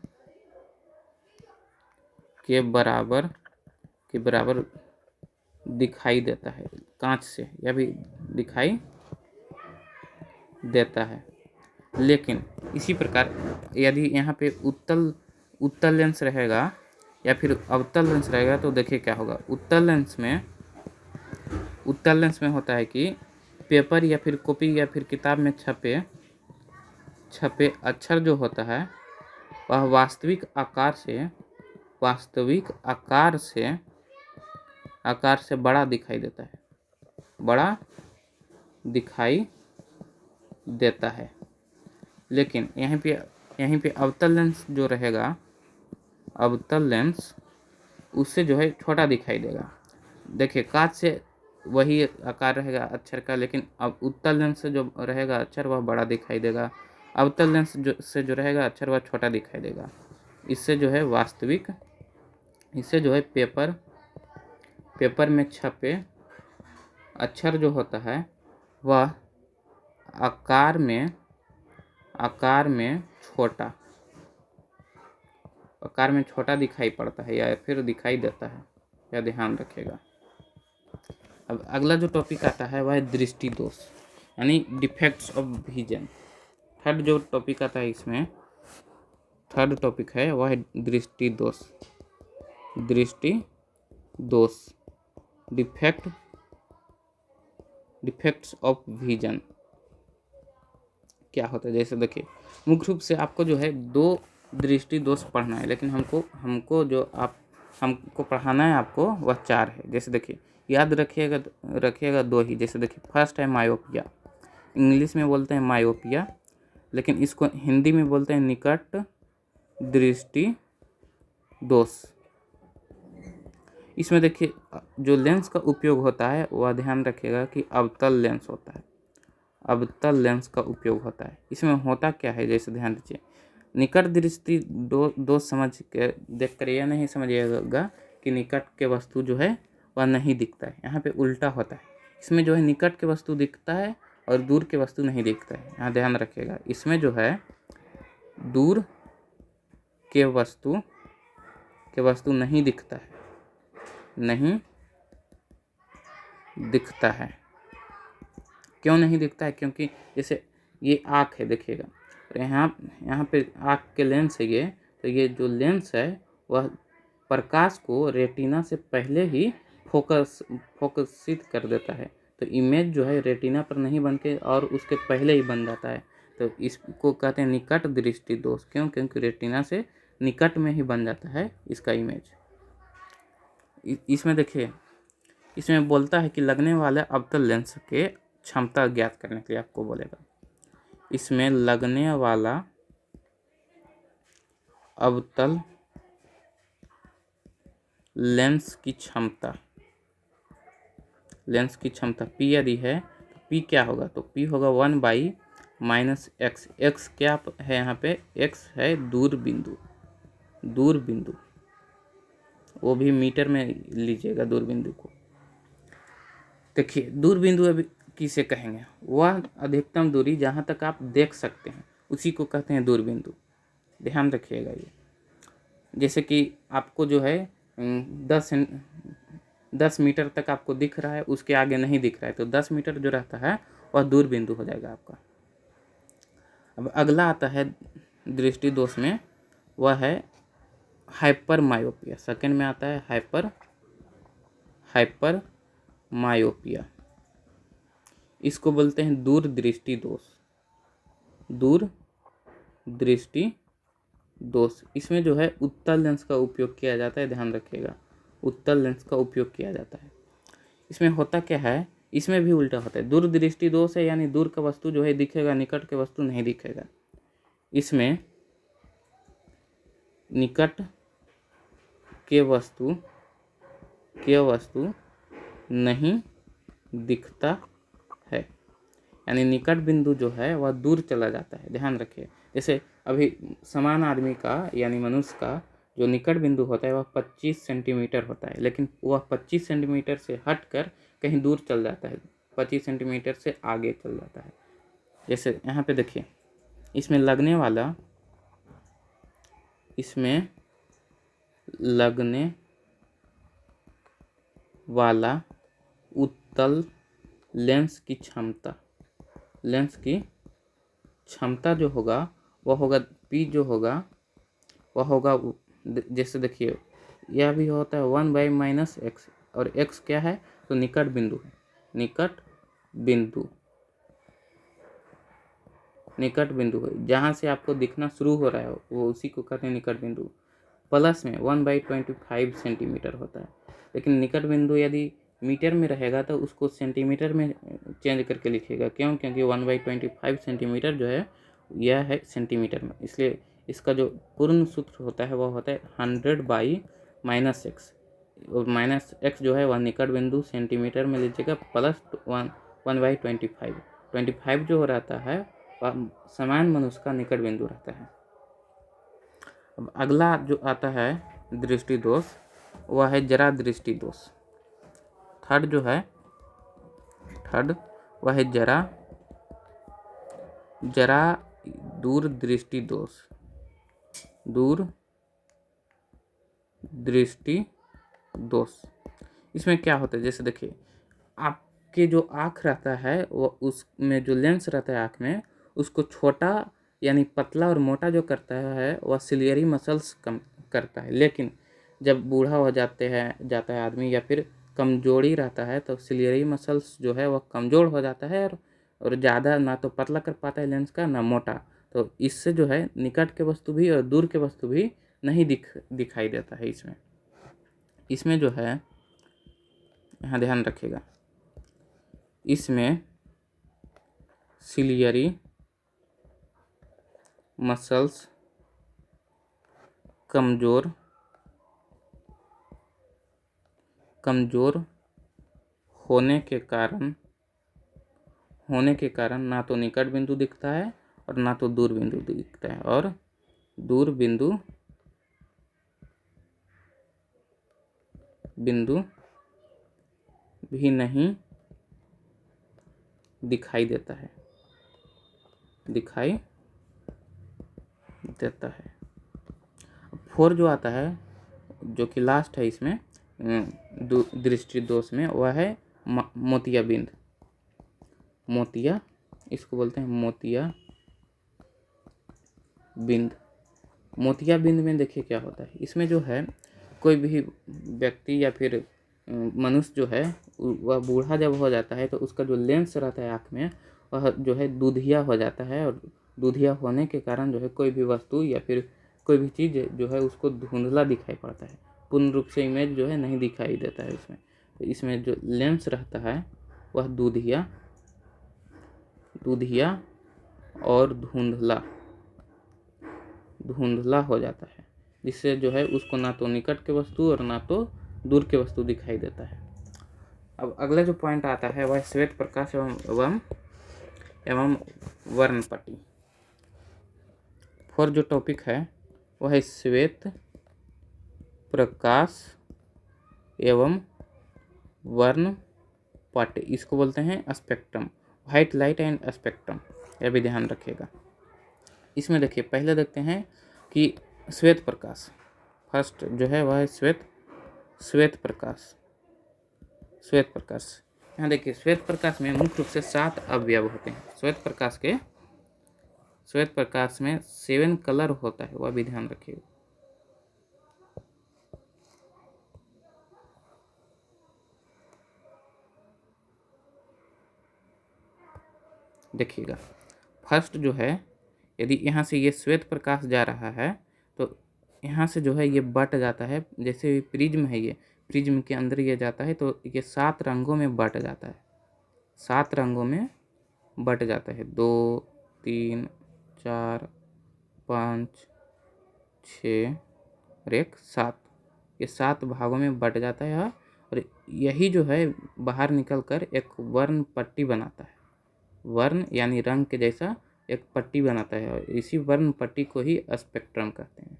दिखाई देता है कांच से, यह भी दिखाई देता है। लेकिन इसी प्रकार यदि यहाँ पे उत्तल लेंस रहेगा या फिर अवतल लेंस रहेगा, तो देखिए क्या होगा। उत्तल लेंस में होता है कि पेपर या फिर कॉपी या फिर किताब में छपे अक्षर जो होता है वह वास्तविक आकार से बड़ा दिखाई देता है, लेकिन यहीं पे अवतल लेंस जो रहेगा, अवतल लेंस उससे जो है छोटा दिखाई देगा। देखिए कांच से वही आकार रहेगा अक्षर का, लेकिन अब उत्तल लेंस से जो रहेगा अक्षर वह बड़ा दिखाई देगा, अवतल लेंस से जो रहेगा अक्षर वह छोटा दिखाई देगा। इससे जो है पेपर में छपे अक्षर जो होता है वह आकार में छोटा दिखाई पड़ता है या फिर दिखाई देता है, यह ध्यान रखेगा। अब अगला जो टॉपिक आता है वह है दृष्टि दोष, यानी डिफेक्ट्स ऑफ विजन। थर्ड जो टॉपिक आता है इसमें, थर्ड टॉपिक है वह है दृष्टि दोष, डिफेक्ट्स ऑफ विजन क्या होता है। जैसे देखिए मुख्य रूप से आपको जो है 2 दृष्टि दोष पढ़ना है, लेकिन हमको पढ़ाना है आपको वह 4 है। जैसे देखिए याद रखिएगा 2 ही। जैसे देखिए फर्स्ट है मायोपिया, इंग्लिश में बोलते हैं मायोपिया, लेकिन इसको हिंदी में बोलते हैं निकट दृष्टि दोष। इसमें देखिए जो लेंस का उपयोग होता है वह ध्यान रखिएगा कि अवतल लेंस होता है। अवतल लेंस का उपयोग होता है। इसमें होता क्या है, जैसे ध्यान दीजिए, निकट दृष्टि दोष समझ के देख कर यह नहीं समझिएगा कि निकट के वस्तु जो है वह नहीं दिखता है। यहाँ पे उल्टा होता है। इसमें जो है निकट के वस्तु दिखता है और दूर के वस्तु नहीं दिखता है। यहाँ ध्यान रखिएगा, इसमें जो है दूर के वस्तु नहीं दिखता है, नहीं दिखता है। क्यों नहीं दिखता है? क्योंकि जैसे ये आँख है, देखिएगा, और यहाँ पे आँख के लेंस है ये, तो ये जो लेंस है वह प्रकाश को रेटिना से पहले ही फोकसित कर देता है। तो इमेज जो है रेटिना पर नहीं बन के और उसके पहले ही बन जाता है। तो इसको कहते हैं निकट दृष्टि दोष। क्यों? क्योंकि रेटिना से निकट में ही बन जाता है इसका इमेज। इसमें देखिए, इसमें बोलता है कि लगने वाले अवतल लेंस के क्षमता ज्ञात करने के लिए आपको बोलेगा। इसमें लगने वाला अवतल लेंस की क्षमता P यदि है तो P क्या होगा? तो P होगा 1/-x। x क्या है यहाँ पे? x है दूर बिंदु, वो भी मीटर में लीजिएगा दूर बिंदु को। देखिए, दूर बिंदु अभी किसे कहेंगे? वह अधिकतम दूरी जहाँ तक आप देख सकते हैं उसी को कहते हैं दूर बिंदु। ध्यान रखिएगा ये। जैसे कि आपको जो है 10 मीटर तक आपको दिख रहा है, उसके आगे नहीं दिख रहा है, तो 10 मीटर जो रहता है वह दूर बिंदु हो जाएगा आपका। अब अगला आता है दृष्टि दोष में, वह है हाइपर मायोपिया। सेकंड में आता है हाइपर मायोपिया। इसको बोलते हैं दूर दृष्टि दोष। इसमें जो है उत्तल लेंस का उपयोग किया जाता है। ध्यान रखिएगा, उत्तल लेंस का उपयोग किया जाता है। इसमें होता क्या है? इसमें भी उल्टा होता है। दूर दृष्टि दोष है, यानी दूर का वस्तु जो है दिखेगा, निकट के वस्तु नहीं दिखेगा। इसमें निकट के वस्तु नहीं दिखता है, यानी निकट बिंदु जो है वह दूर चला जाता है। ध्यान रखिए, जैसे अभी समान आदमी का यानी मनुष्य का जो निकट बिंदु होता है वह 25 सेंटीमीटर होता है, लेकिन वह 25 सेंटीमीटर से हटकर कहीं दूर चल जाता है, 25 सेंटीमीटर से आगे चल जाता है। जैसे यहाँ पे देखिए, इसमें लगने वाला उत्तल लेंस की क्षमता जो होगा वह होगा P जो होगा वह होगा, जैसे देखिए यह भी होता है 1/-x, और x क्या है? तो निकट बिंदु है। निकट बिंदु है, जहाँ से आपको दिखना शुरू हो रहा है वो उसी को कहते हैं निकट बिंदु। प्लस में 1/25 सेंटीमीटर होता है, लेकिन निकट बिंदु यदि मीटर में रहेगा तो उसको सेंटीमीटर में चेंज करके लिखिएगा। क्यों? क्योंकि 1/25 सेंटीमीटर जो है यह है सेंटीमीटर में, इसलिए इसका जो पूर्ण सूत्र होता है वह होता है 100/-x। और -x जो है वह निकट बिंदु सेंटीमीटर में लीजिएगा, प्लस 1/25 जो रहता है वह समान मनुष्य का निकट बिंदु रहता है। अब अगला जो आता है दृष्टि दोष, वह है जरा दृष्टि दोष। थर्ड वह है जरा दूर दृष्टि दोष। इसमें क्या होता है? जैसे देखिए, आपके जो आँख रहता है वो उसमें जो लेंस रहता है आँख में, उसको छोटा यानी पतला और मोटा जो करता है वह सिलियरी मसल्स कम करता है। लेकिन जब बूढ़ा हो जाता है आदमी या फिर कमजोरी रहता है तो सिलियरी मसल्स जो है वह कमज़ोर हो जाता है और ज़्यादा ना तो पतला कर पाता है लेंस का, ना मोटा। तो इससे जो है निकट के वस्तु भी और दूर के वस्तु भी नहीं दिखाई देता है। इसमें जो है, यहाँ ध्यान रखिएगा, इसमें सिलियरी मसल्स कमजोर होने के कारण होने के कारण ना तो निकट बिंदु दिखता है और ना तो दूर बिंदु दिखता है, और दूर बिंदु भी नहीं दिखाई देता है, फोर जो आता है, जो कि लास्ट है इसमें दृष्टि दोष में, वह है मोतिया बिंद। मोतिया, इसको बोलते हैं मोतिया बिंद। मोतिया बिंद में देखिए क्या होता है, इसमें जो है कोई भी व्यक्ति या फिर मनुष्य जो है वह बूढ़ा जब हो जाता है तो उसका जो लेंस रहता है आँख में वह जो है दूधिया हो जाता है, और दूधिया होने के कारण जो है कोई भी वस्तु या फिर कोई भी चीज़ जो है उसको धुंधला दिखाई पड़ता है, पूर्ण रूप से इमेज जो है नहीं दिखाई देता है इसमें। तो इसमें जो लेंस रहता है वह दूधिया और धुंधला हो जाता है, जिससे जो है उसको ना तो निकट के वस्तु और ना तो दूर के वस्तु दिखाई देता है। अब अगला जो पॉइंट आता है वह श्वेत प्रकाश एवं वर्णपटी। फोर जो टॉपिक है वह है श्वेत प्रकाश एवं वर्णपटी, इसको बोलते हैं spectrum, white light and spectrum, यह भी ध्यान रखिएगा। इसमें देखिए पहले देखते हैं कि श्वेत प्रकाश, फर्स्ट जो है वह है श्वेत प्रकाश। यहाँ देखिए श्वेत प्रकाश में मुख्य रूप से 7 अवयव होते हैं। श्वेत प्रकाश में 7 कलर होता है, वह भी ध्यान रखिएगा। देखिएगा फर्स्ट जो है, यदि यहाँ से ये श्वेत प्रकाश जा रहा है तो यहाँ से जो है ये बट जाता है, जैसे प्रिज्म है, ये प्रिज्म के अंदर ये जाता है तो ये 7 रंगों में बट जाता है, 7 रंगों में बट जाता है, 2 3 4 5 6 और 1 7, ये 7 भागों में बट जाता है। और यही जो है बाहर निकलकर एक वर्ण पट्टी बनाता है, वर्ण यानी रंग के जैसा एक पट्टी बनाता है, और इसी वर्ण पट्टी को ही स्पेक्ट्रम कहते हैं।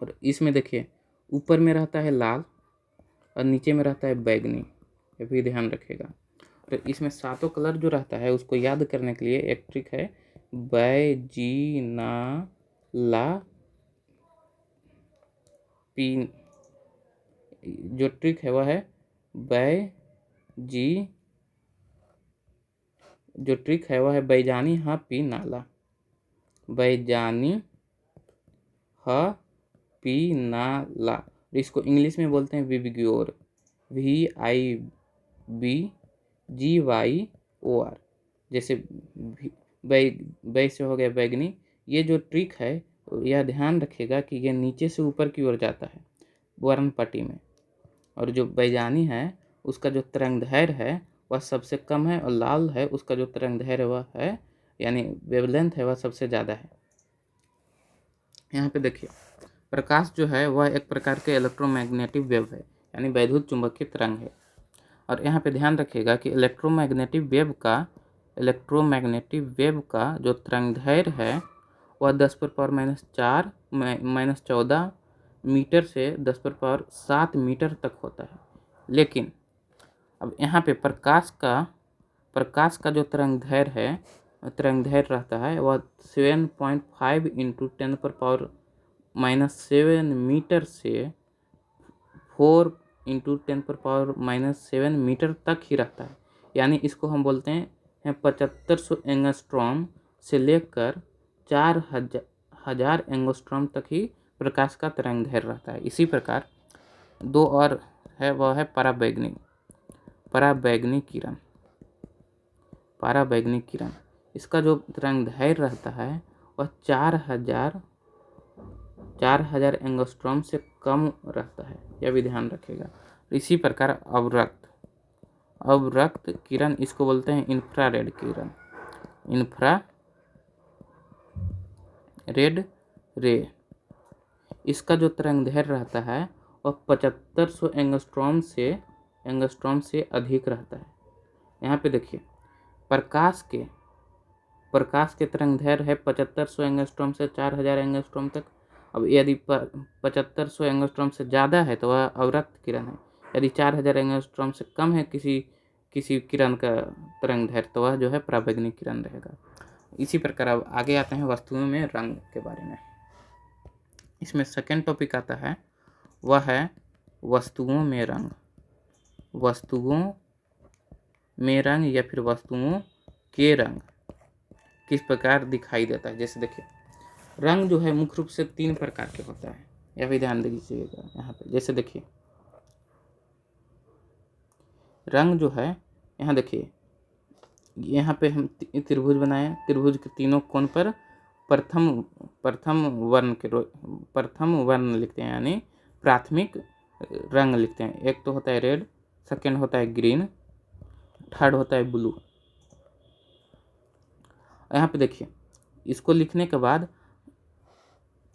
और इसमें देखिए ऊपर में रहता है लाल और नीचे में रहता है बैगनी, ये भी ध्यान रखिएगा। तो इसमें 7 कलर जो रहता है उसको याद करने के लिए एक ट्रिक है, बैजीनाला पी, जो ट्रिक है वह है बैजानी हा पी नाला, बैजानी हा पी नाला। इसको इंग्लिश में बोलते हैं विबग्योर, VIBGYOR, जैसे बै से हो गया बैगनी। ये जो ट्रिक है यह ध्यान रखिएगा कि यह नीचे से ऊपर की ओर जाता है वर्ण पट्टी में, और जो बैजानी है उसका जो तरंगदैर्घ्य है वह सबसे कम है, और लाल है उसका जो तरंगदैर्घ्य वह है यानी वेवलेंथ है वह सबसे ज़्यादा है। यहाँ पे देखिए प्रकाश जो है वह एक प्रकार के इलेक्ट्रोमैग्नेटिक वेव है, यानी वैद्युत चुंबकीय तरंग है। और यहाँ पे ध्यान रखिएगा कि इलेक्ट्रोमैग्नेटिक वेव का जो तरंगदैर्घ्य है वह 10⁻⁴ मीटर से 10⁻⁷ मीटर तक होता है। लेकिन अब यहाँ पे प्रकाश का जो तरंगदैर्घ्य रहता है वह 7.5 × 10⁻⁷ मीटर से 4 × 10⁻⁷ मीटर तक ही रहता है। यानी इसको हम बोलते हैं 7500 एंगस्ट्रॉम से लेकर 4000 एंगस्ट्रॉम तक ही प्रकाश का तरंगदैर्घ्य रहता है। इसी प्रकार 2 और है, वह है पराबैंगनी किरण। इसका जो तरंगदैर्घ्य रहता है वह 4000 एंगस्ट्रॉम से कम रहता है, यह भी ध्यान रखेगा। इसी प्रकार अवरक्त किरण, इसको बोलते हैं इंफ्रारेड किरण, इंफ्रारेड रे। इसका जो तरंगदैर्घ्य रहता है वह 7500 एंगस्ट्रॉम से अधिक रहता है। यहाँ पे देखिए प्रकाश के तरंग दैर्घ्य है 7500 एंगस्ट्रॉम से 4000 एंगस्ट्रॉम तक। अब यदि 7500 एंगस्ट्रॉम से ज़्यादा है तो वह अवरक्त किरण है। यदि 4000 एंगस्ट्रॉम से कम है किसी किरण का तरंग दैर्घ्य तो वह जो है पराबैंगनी किरण रहेगा। इसी प्रकार अब आगे आते हैं वस्तुओं में रंग के बारे में। इसमें सेकेंड टॉपिक आता है, वह है वस्तुओं में रंग। वस्तुओं में रंग या फिर वस्तुओं के रंग किस प्रकार दिखाई देता है। जैसे देखिए रंग जो है मुख्य रूप से 3 प्रकार के होता है, यह भी ध्यान दीजिएगा यहाँ पे। जैसे देखिए रंग जो है, यहाँ देखिए यहाँ पे हम त्रिभुज बनाए, त्रिभुज के तीनों कोण पर प्रथम वर्ण लिखते हैं, यानी प्राथमिक रंग लिखते हैं। एक तो होता है रेड, सेकेंड होता है ग्रीन, थर्ड होता है ब्लू। यहाँ पे देखिए इसको लिखने के बाद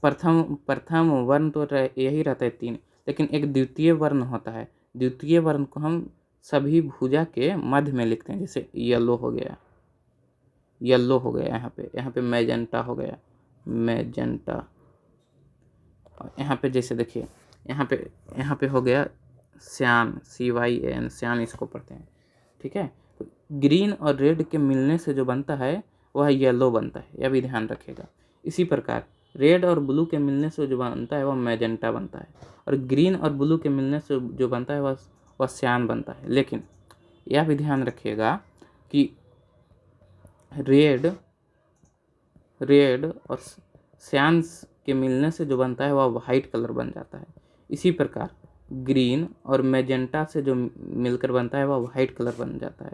प्रथम वर्ण तो यही रहता है 3, लेकिन एक द्वितीय वर्ण होता है। द्वितीय वर्ण को हम सभी भुजा के मध्य में लिखते हैं। जैसे येलो हो गया यहाँ पे मैजेंटा हो गया, मैजेंटा। यहाँ पे जैसे देखिए यहाँ पे हो गया श्यान, CYAN, श्यान इसको पढ़ते हैं, ठीक है। तो ग्रीन और रेड के मिलने से जो बनता है वह येलो बनता है, यह भी ध्यान रखिएगा। इसी प्रकार रेड और ब्लू के मिलने से जो बनता है वह मैजेंटा बनता है, और ग्रीन और ब्लू के मिलने से जो बनता है वह श्यान बनता है। लेकिन यह भी ध्यान रखिएगा कि रेड और श्यान के मिलने से जो बनता है वह वाइट कलर बन जाता है। इसी प्रकार ग्रीन और मैजेंटा से जो मिलकर बनता है वह वाइट कलर बन जाता है।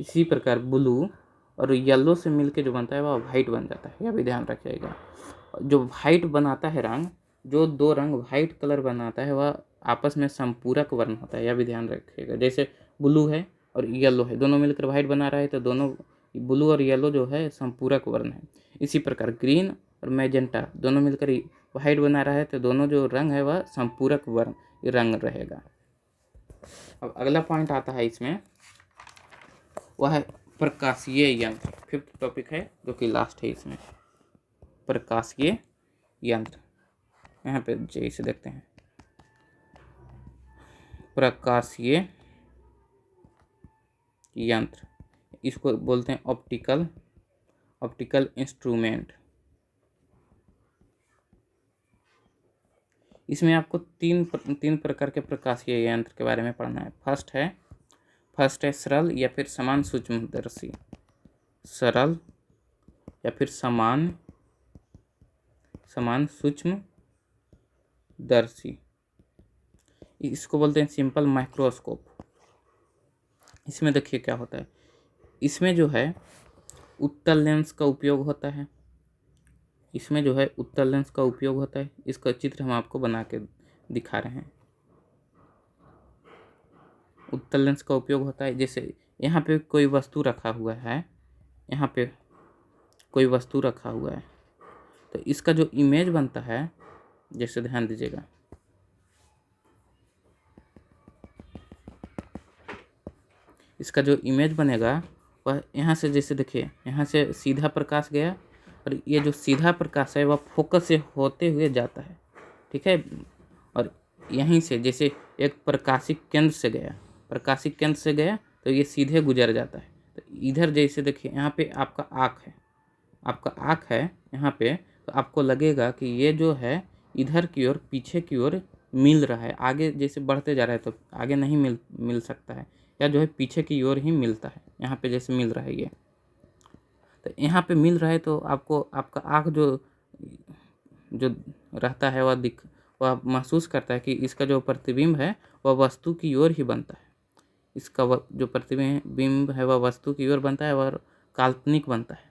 इसी प्रकार ब्लू और येलो से मिलकर जो बनता है वह वाइट बन जाता है, यह भी ध्यान रखिएगा। जो वाइट बनाता है रंग, जो 2 रंग वाइट कलर बनाता है वह आपस में संपूरक वर्ण होता है, यह भी ध्यान रखिएगा। जैसे ब्लू है और येलो है, दोनों मिलकर वाइट बना रहा है तो दोनों ब्लू और येलो जो है संपूरक वर्ण है। इसी प्रकार ग्रीन और मैजेंटा दोनों मिलकर वाइट बना रहा है तो दोनों जो रंग है वह संपूरक वर्ण रंग रहेगा। अब अगला पॉइंट आता है इसमें, वह है प्रकाशीय यंत्र। 5th टॉपिक है जो कि लास्ट है इसमें, प्रकाशीय यंत्र। यहाँ पे जैसे देखते हैं प्रकाशीय यंत्र, इसको बोलते हैं ऑप्टिकल इंस्ट्रूमेंट। इसमें आपको तीन प्रकार के प्रकाशीय यंत्र के बारे में पढ़ना है। फर्स्ट है सरल या फिर समान सूक्ष्मदर्शी। सरल या फिर समान सूक्ष्मदर्शी, इसको बोलते हैं सिंपल माइक्रोस्कोप। इसमें देखिए क्या होता है, इसमें जो है उत्तल लेंस का उपयोग होता है। इसका चित्र हम आपको बना के दिखा रहे हैं। उत्तल लेंस का उपयोग होता है, जैसे यहाँ पे कोई वस्तु रखा हुआ है, तो इसका जो इमेज बनता है, जैसे ध्यान दीजिएगा, इसका जो इमेज बनेगा वह यहाँ से, जैसे देखिए यहाँ से सीधा प्रकाश गया और ये जो सीधा प्रकाश है वह फोकस से होते हुए जाता है, ठीक है। और यहीं से जैसे एक प्रकाशिक केंद्र से गया तो ये सीधे गुजर जाता है। तो इधर जैसे देखिए यहाँ पे आपका आँख है यहाँ पे, तो आपको लगेगा कि ये जो है इधर की ओर पीछे की ओर मिल रहा है। आगे जैसे बढ़ते जा रहा है तो आगे नहीं मिल सकता है, या जो है पीछे की ओर ही मिलता है। यहाँ पे जैसे मिल रहा है ये, तो यहाँ पे मिल रहा है तो आपको आपका आँख जो रहता है वह महसूस करता है कि इसका जो प्रतिबिंब है वह वस्तु की ओर ही बनता है। इसका जो प्रतिबिंब है वह वस्तु की ओर बनता है और काल्पनिक बनता है।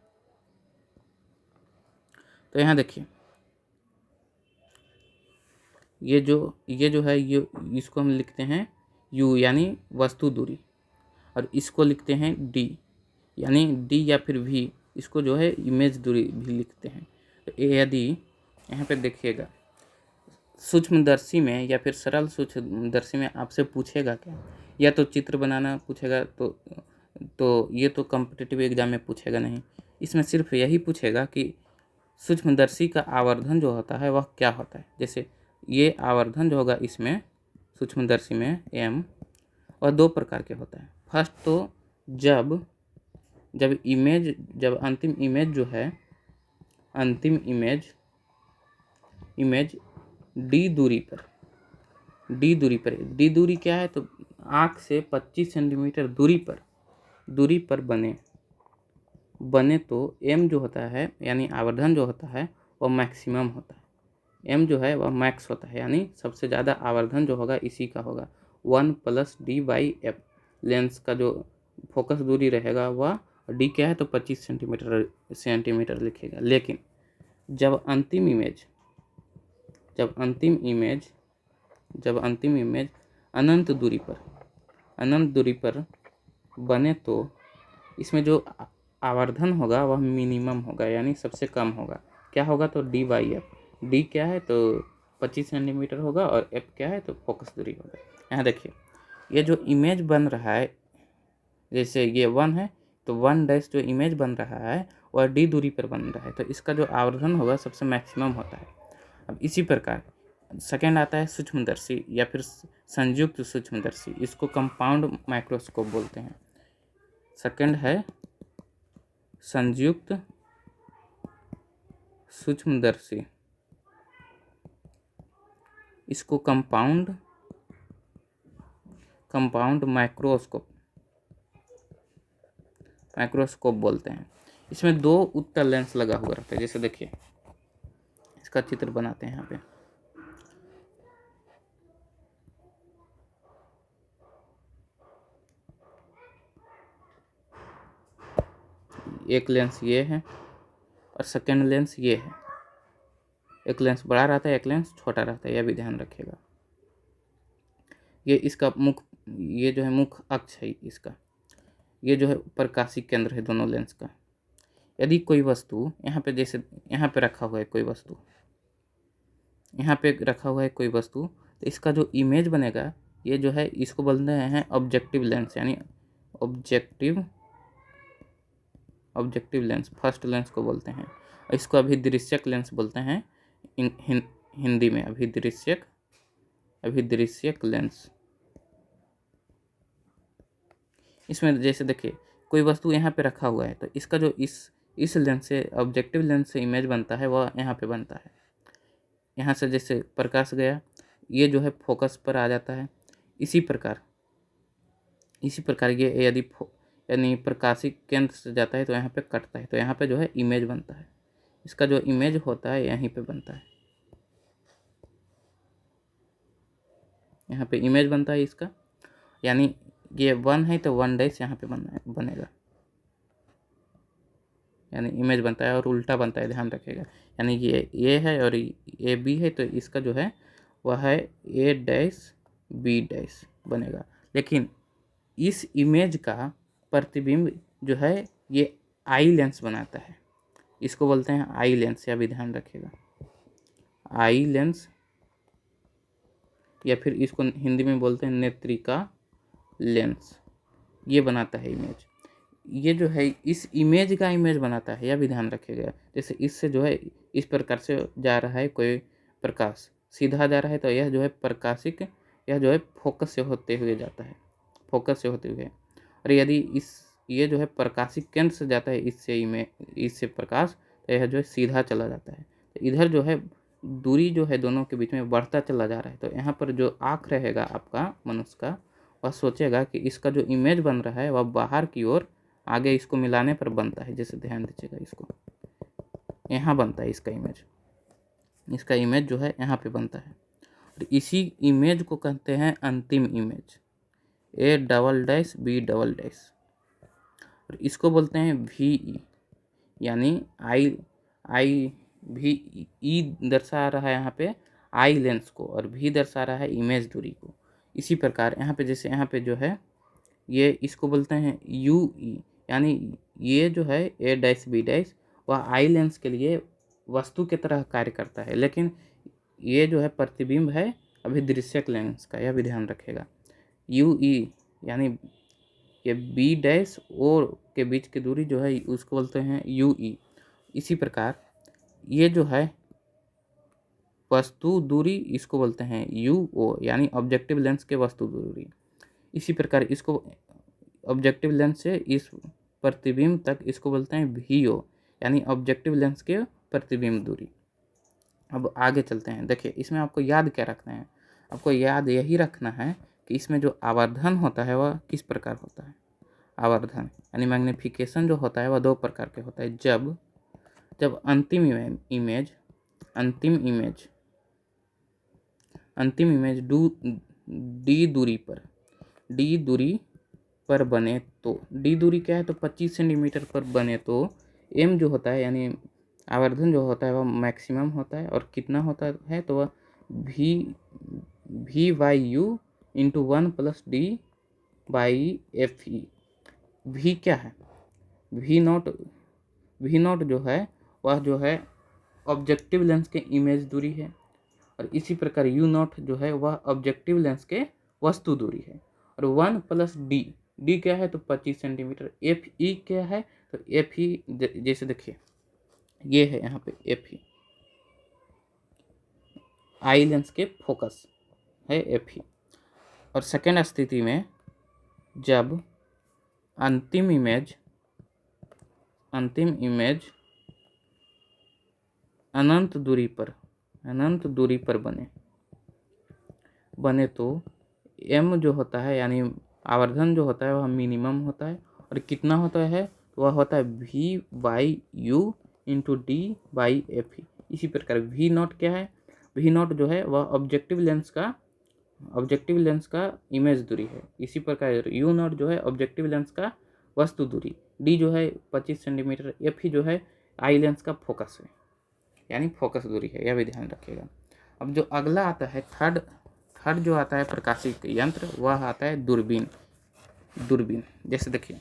तो यहाँ देखिए ये जो है ये, इसको हम लिखते हैं U यानी वस्तु दूरी, और इसको लिखते हैं D यानी D या फिर V, इसको जो है इमेज दूरी भी लिखते हैं। तो यदि यहाँ पे देखिएगा सूक्ष्मदर्शी में या फिर सरल सूक्ष्मदर्शी में आपसे पूछेगा क्या, या तो चित्र बनाना पूछेगा तो तो ये तो कॉम्पिटिटिव एग्जाम में पूछेगा नहीं। इसमें सिर्फ यही पूछेगा कि सूक्ष्मदर्शी का आवर्धन जो होता है वह क्या होता है। जैसे ये आवर्धन जो होगा इसमें सूक्ष्मदर्शी में एम, और दो प्रकार के होता है। फर्स्ट तो जब अंतिम इमेज जो है, अंतिम इमेज डी दूरी पर डी दूरी क्या है, तो आँख से 25 सेंटीमीटर दूरी पर बने तो एम जो होता है यानी आवर्धन जो होता है वह मैक्सिमम होता है। एम जो है वह मैक्स होता है, यानी सबसे ज़्यादा आवर्धन जो होगा इसी का होगा 1 + d/f। लेंस का जो फोकस दूरी रहेगा वह डी क्या है तो 25 सेंटीमीटर लिखेगा। लेकिन जब अंतिम इमेज अनंत दूरी पर बने तो इसमें जो आवर्धन होगा वह मिनिमम होगा, यानी सबसे कम होगा। क्या होगा तो d/f। डी क्या है तो 25 सेंटीमीटर होगा और एफ क्या है तो फोकस दूरी होगा। यहाँ देखिए ये जो इमेज बन रहा है, जैसे ये 1 है तो 1' जो इमेज बन रहा है वह डी दूरी पर बन रहा है, तो इसका जो आवर्धन होगा सबसे मैक्सिमम होता है। अब इसी प्रकार सेकेंड आता है सूक्ष्मदर्शी या फिर संयुक्त सूक्ष्मदर्शी, इसको कंपाउंड माइक्रोस्कोप बोलते हैं। सेकेंड है संयुक्त सूक्ष्मदर्शी, इसको कंपाउंड माइक्रोस्कोप बोलते हैं। इसमें 2 उत्तल लेंस लगा हुआ रहता है। जैसे देखिए इसका चित्र बनाते हैं यहाँ पे। एक लेंस ये है और सेकेंड लेंस ये है। एक लेंस बड़ा रहता है, एक लेंस छोटा रहता है, यह भी ध्यान रखिएगा। ये इसका ये जो है मुख्य अक्ष है इसका, ये जो है प्रकाशिक केंद्र है दोनों लेंस का। यदि कोई वस्तु यहाँ पे, जैसे यहाँ पे रखा हुआ है कोई वस्तु, तो इसका जो इमेज बनेगा ये जो है इसको बोलते हैं ऑब्जेक्टिव लेंस, यानी ऑब्जेक्टिव लेंस फर्स्ट लेंस को बोलते हैं। और इसको अभिदृश्यक लेंस बोलते हैं हिंदी में, अभिदृश्यक लेंस। इसमें जैसे देखिए कोई वस्तु यहाँ पे रखा हुआ है तो इसका जो इस लेंस से, ऑब्जेक्टिव लेंस से इमेज बनता है वह यहाँ पे बनता है। यहाँ से जैसे प्रकाश गया ये जो है फोकस पर आ जाता है। इसी प्रकार ये यानी प्रकाशिक केंद्र से जाता है तो यहाँ पे कटता है, तो यहाँ पे जो है इमेज बनता है। इसका जो इमेज होता है यहीं पे बनता है, यहाँ पे इमेज बनता है इसका, यानी ये 1 है तो 1' यहाँ पे बनेगा, यानी इमेज बनता है। और उल्टा बनता है, ध्यान रखिएगा। यानी ये है और ये बी है तो इसका जो है वह है A', B' बनेगा। लेकिन इस इमेज का प्रतिबिंब जो है ये आई लेंस बनाता है, इसको बोलते हैं आई लेंस, या भी ध्यान रखिएगा आई लेंस, या फिर इसको हिंदी में बोलते हैं नेत्रिका लेंस। ये बनाता है इमेज, ये जो है इस इमेज का इमेज बनाता है, यह भी ध्यान रखिएगा। जैसे इससे जो है इस प्रकार से जा रहा है कोई प्रकाश, सीधा जा रहा है तो यह जो है प्रकाशिक, यह जो है फोकस से होते हुए जाता है, और यदि ये जो है प्रकाशिक केंद्र से जाता है इससे प्रकाश, तो यह जो है सीधा चला जाता है। तो इधर जो है दूरी जो है दोनों के बीच में बढ़ता चला जा रहा है। तो यहाँ पर जो आँख रहेगा आपका मनुष्य का, वह सोचेगा कि इसका जो इमेज बन रहा है वह बाहर की ओर आगे इसको मिलाने पर बनता है। जैसे ध्यान दीजिएगा, इसको यहाँ बनता है इसका इमेज जो है यहाँ पे बनता है। और इसी इमेज को कहते हैं अंतिम इमेज, A', B'। और इसको बोलते हैं VE, यानी आई VE दर्शा रहा है यहाँ पे आई लेंस को, और V दर्शा रहा है इमेज दूरी को। इसी प्रकार यहाँ पे, जैसे यहाँ पे जो है ये इसको बोलते हैं UE, यानी ये जो है A', B' वह आई लेंस के लिए वस्तु की तरह कार्य करता है, लेकिन ये जो है प्रतिबिंब है अभिदृश्यक लेंस का, यह भी ध्यान रखेगा। UE यानी ये बी डैश ओ के बीच की दूरी जो है उसको बोलते हैं यूई। इसी प्रकार ये जो है वस्तु दूरी इसको बोलते हैं यूओ, यानी ऑब्जेक्टिव लेंस के वस्तु दूरी। इसी प्रकार इसको ऑब्जेक्टिव लेंस से इस प्रतिबिंब तक इसको बोलते हैं वीओ, यानी ऑब्जेक्टिव लेंस के प्रतिबिंब दूरी। अब आगे चलते हैं। देखिए इसमें आपको याद क्या रखना है, आपको याद यही रखना है कि इसमें जो आवर्धन होता है वह किस प्रकार होता है। आवर्धन यानी मैग्निफिकेशन जो होता है वह दो प्रकार के होता है। जब अंतिम इमेज डी दूरी पर बने तो डी दूरी क्या है, तो 25 सेंटीमीटर पर बने तो एम जो होता है यानी आवर्धन जो होता है वह मैक्सिमम होता है, और कितना होता है तो वह v by u into 1 plus d by f e. V क्या है, वी नॉट जो है वह जो है ऑब्जेक्टिव लेंस के इमेज दूरी है, और इसी प्रकार यू नॉट जो है वह ऑब्जेक्टिव लेंस के वस्तु दूरी है। और 1 प्लस डी क्या है, तो 25 सेंटीमीटर। एफ ई क्या है, तो एफ ई जैसे देखिए ये है यहाँ पे एफ ई, आई लेंस के फोकस है एफ ई। और सेकेंड स्थिति में जब अंतिम इमेज अनंत दूरी पर बने तो एम जो होता है यानी आवर्धन जो होता है वह मिनिमम होता है, और कितना होता है तो वह होता है v by u into d by f e. इसी प्रकार वी नॉट क्या है, वी नॉट जो है वह ऑब्जेक्टिव लेंस का इमेज दूरी है। इसी प्रकार यू नॉट जो है ऑब्जेक्टिव लेंस का वस्तु दूरी, डी जो है 25 सेंटीमीटर, एफ ई जो है आई लेंस का फोकस है यानी फोकस दूरी है, यह भी ध्यान रखिएगा। अब जो अगला आता है थर्ड जो आता है प्रकाशिक यंत्र, वह आता है दूरबीन। जैसे देखिए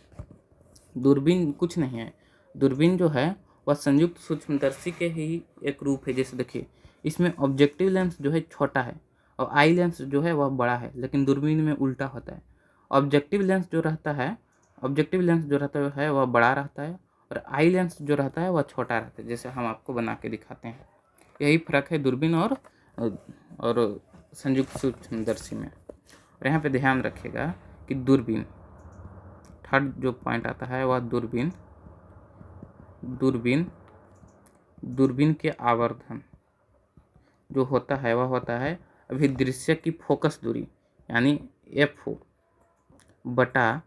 दूरबीन कुछ नहीं है, दूरबीन जो है वह संयुक्त सूक्ष्मदर्शी के ही एक रूप है। जैसे देखिए इसमें ऑब्जेक्टिव लेंस जो है छोटा है और आई लेंस जो है वह बड़ा है, लेकिन दूरबीन में उल्टा होता है। ऑब्जेक्टिव लेंस जो रहता है वह बड़ा रहता है, और आई लेंस जो रहता है वह छोटा रहता है, जैसे हम आपको बना के दिखाते हैं। यही फर्क है दूरबीन और संयुक्त सूक्ष्मदर्शी में। और यहाँ पे ध्यान रखिएगा कि दूरबीन, थर्ड जो पॉइंट आता है वह दूरबीन के आवर्धन जो होता है वह होता है अभिदृश्य की फोकस दूरी यानी एफ ओ बटा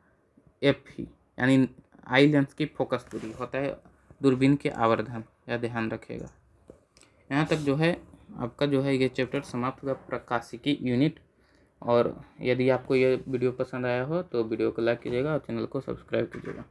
एफ ई, यानी आई लेंस की फोकस दूरी होता है दूरबीन के आवर्धन। यह ध्यान रखिएगा। यहाँ तक जो है आपका जो है ये चैप्टर समाप्त हुआ, प्रकाशिकी यूनिट। और यदि आपको ये वीडियो पसंद आया हो तो वीडियो को लाइक कीजिएगा और चैनल को सब्सक्राइब कीजिएगा।